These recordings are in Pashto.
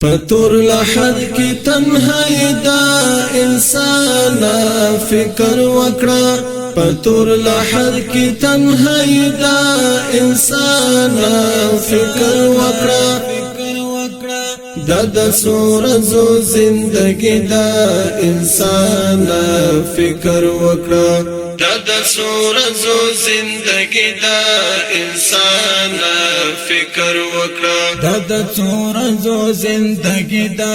پتور لحد کی تنہائی دا انسان فکر وکڑا پتور لحد کی تنہائی دا انسان فکر وکڑا دا سورزو زندگی دا انسان فکر وکڑا دا سورزو زندگی دا انسان فکر وکڑا دا سورزو زندگی دا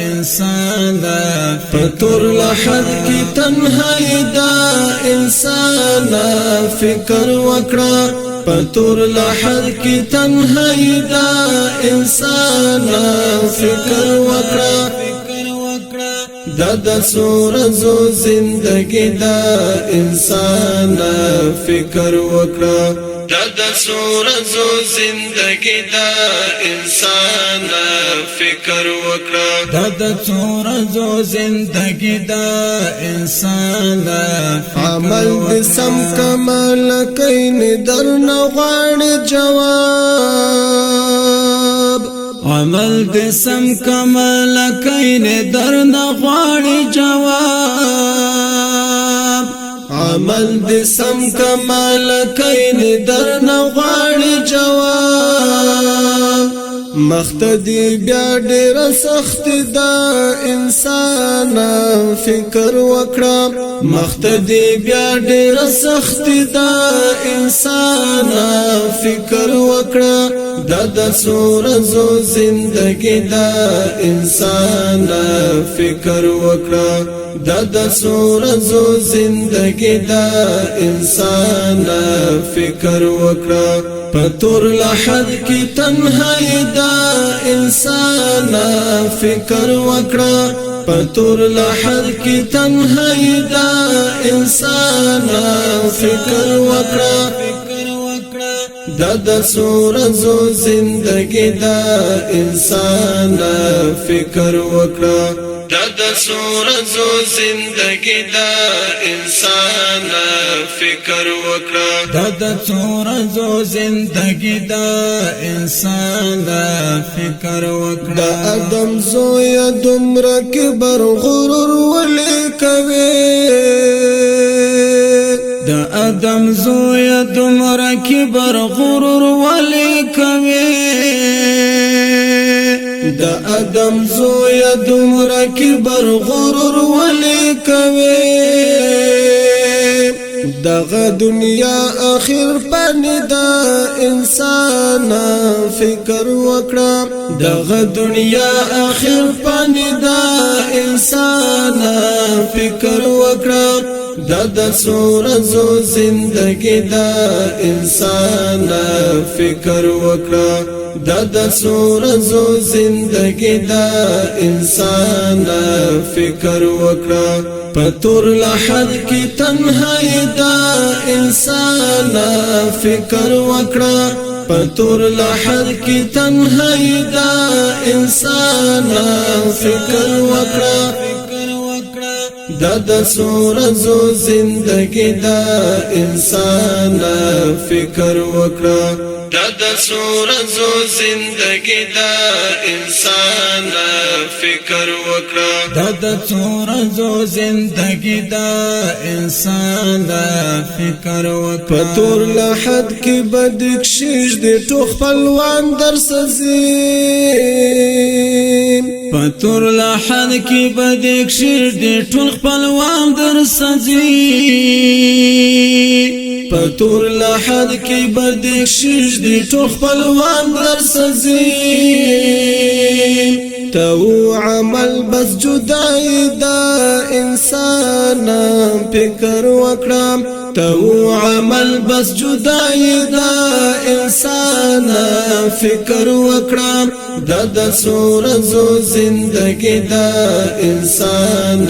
انسان پتور لحد کی تنہائی دا انسان فکر وکڑا پتور لحد کی تنہائی دا انسان فکر وکڑا دا سورزو زندگی دا انسان فکر وکڑا دا سورزو زندگی دا انسان فکر وکڑا دا سورزو زندگی دا انسان عمل دسم کمال کین در نغاڑ جواب عمل دسم کمال کین در نغاڑ جواب عمل دسم کمال کین در نغاڑ جواب مختدی بیا ډیر سخت دا انسان فکر وکړه مختدی بیا ډیر سخت دا انسان فکر وکړه دا سورزو زندگی دا انسان فکر وکړه دا سورزو زندگی دا انسان فکر وکړه پتور لحد کی تنہائی دا انسان فکر وکڑا پتور لحد کی تنہائی دا انسان فکر وکڑا دا سورزو زندگی دا انسان فکر وکڑا دا سورزو زندگی دا انسان فکر وکڑا دا سورزو زندگی دا انسان فکر وکڑا دا ادم زوی دمرا کبر غرور ولی کوي دا ادم زوی دمرا کبر غرور ولی کوي دا ادم زوی دمرا کبر غرور ولی کوي دغه دنیا اخر پانی دا انسان فکر وکړه دغه دنیا اخر پانی دا انسان فکر وکړه دا سورزو زندگی دا انسان فکر وکړه دا سورزو زندگی دا انسان فکر وکړه پتور لحد کی تنہائی دا انسان فکر وکڑا پتور لحد کی تنہائی دا انسان فکر وکڑا دا سورزو زندگی دا انسان فکر وکڑا دا سورزو زندگی دا انسان فکر وکڑا دا سورزو زندگی دا انسان فکر وکڑا پتور لحد کی بدکشش دی تو خپلوان در سزین پتور لحد کی بدکشش دی تو خپلوان در سزین پتور لحد کی بدکشش دی تو خپلوان در سزین تو عمل بس جدائی دا انسان فکر وکړه تو عمل بس جدائی دا انسان فکر وکړه دا سورزو زندگی دا انسان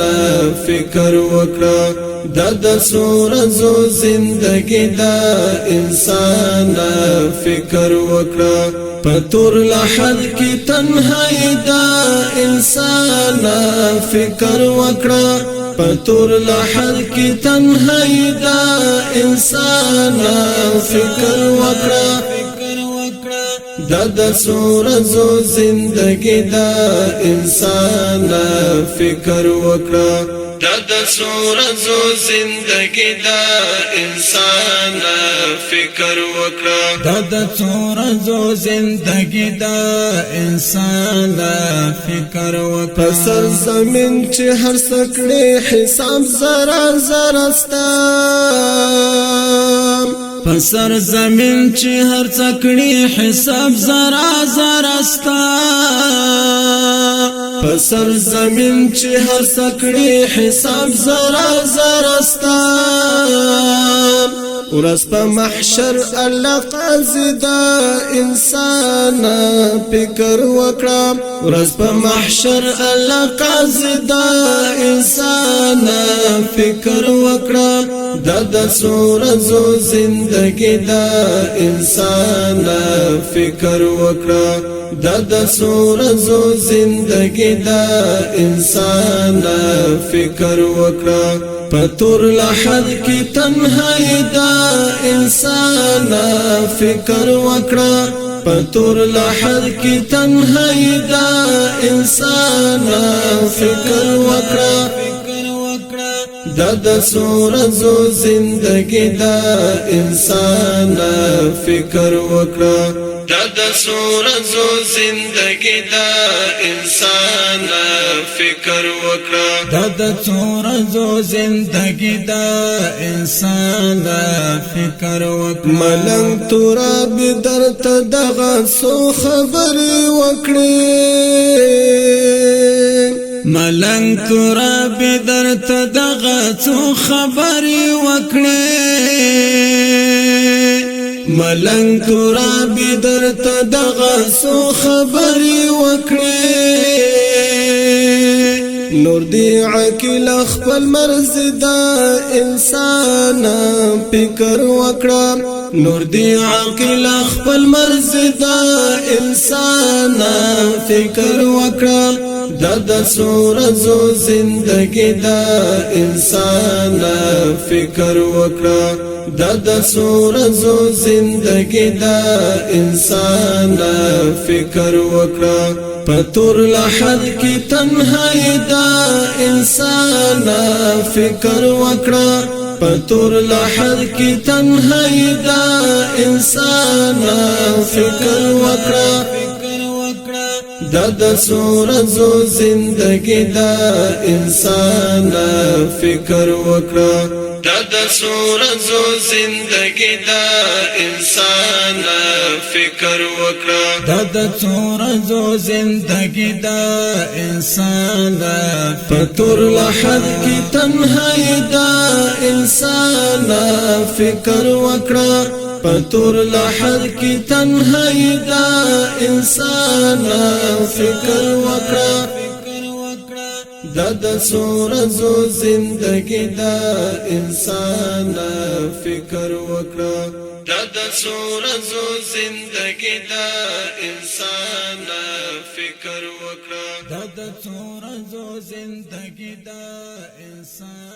فکر وکړه دا سورزو زندگی دا انسان فکر وکړه پتور لحد کی تنہائی دا انسان فکر وکړه پتور لحد کی تنہائی دا انسان فکر وکړه د سورزو زندگی دا انسان فکر وکړه د سورزو زندگی دا انسان فکر وکړه د سورزو زندگی دا انسان فکر وکړه پسر زمین چې هر سکړې حساب زرا زرا ستا پسر زمین چې هر څکړي حساب زرا زرا ستا پسر زمین چې هر سکړي حساب زرا زرا ستا ورځ په محشر الله قاضي دا انسان فکر وکړه ورځ په محشر الله قاضي دا انسان فکر وکړه د سورزو زندگی دا انسان فکر وکړه د سورزو زندگی دا انسان فکر وکړه پتور لحد کی تنہائی دا انسان فکر وکړه پتور لحد کی تنہائی دا انسان فکر وکړه د سورزو زندگی دا انسان فکر وکړه د سورزو زندگی دا انسان فکر وکړه د سورزو زندگی دا انسان فکر وکړه ملنګ تراب درته دغه سو خبرې وکړې ملنګ تراب درته دغه سو خبرې وکړې ملنګ تراب درته دغه سو خبرې وکړې نور دی عقل خپل مرز دا انسان فکر وکړه نور دی عقل خپل مرز دا انسان فکر وکړه د سورزو زندگی دا انسان فکر وکړه د سورزو زندگی دا انسان فکر وکړه پتور لحد کی تنہائی دا انسان فکر وکړه پتور لحد کی تنہائی دا انسان فکر وکړه د سورزو زندگی دا انسان فکر وکړه د سورزو زندگی دا انسان فکر وکړه د سورزو زندگی دا انسان پتور لحد کی تنہائی دا انسان فکر وکړه پتور لحد کی تنہائی دا انسان فکر وکړه د سورزو زندگی دا انسان فکر وکړه د سورزو زندگی دا انسان فکر وکړه د سورزو زندگی دا انسان